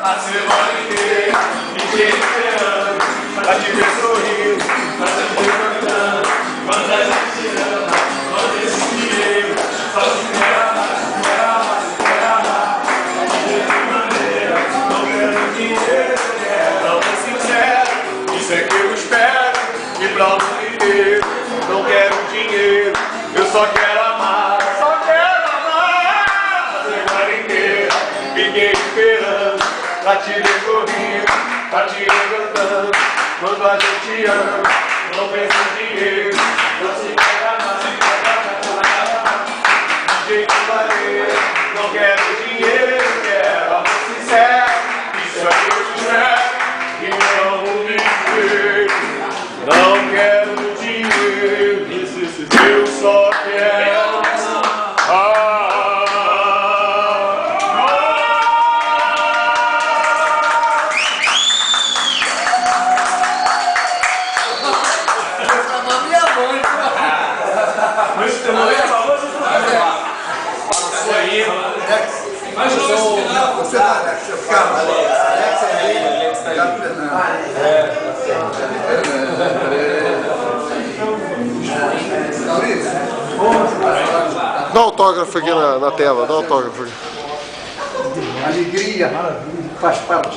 a semana inteira, ninguém esperando, pra te ver sorrindo, pra te ver cantando, quando a gente ama, quando esse dinheiro, só se quer amar, de maneira, não quero dinheiro, não é sincero, isso é que eu espero, e pra o mundo inteiro, não quero dinheiro, eu só quero amar, a semana inteira, fiquei esperando, pra te ver sorrindo, pra te ver cantando, quando a gente ama, não pensa em dinheiro, não se quer amar, de jeito maneiro, não quero dinheiro, quero amor sincero, isso é que eu espero, e não viver, não quero dinheiro, eu só quero Você tá Alex, calma, Alex é rei, Gato Fernando. Dá autógrafo aqui na tela, dá autógrafo aqui. Alegria faz parte.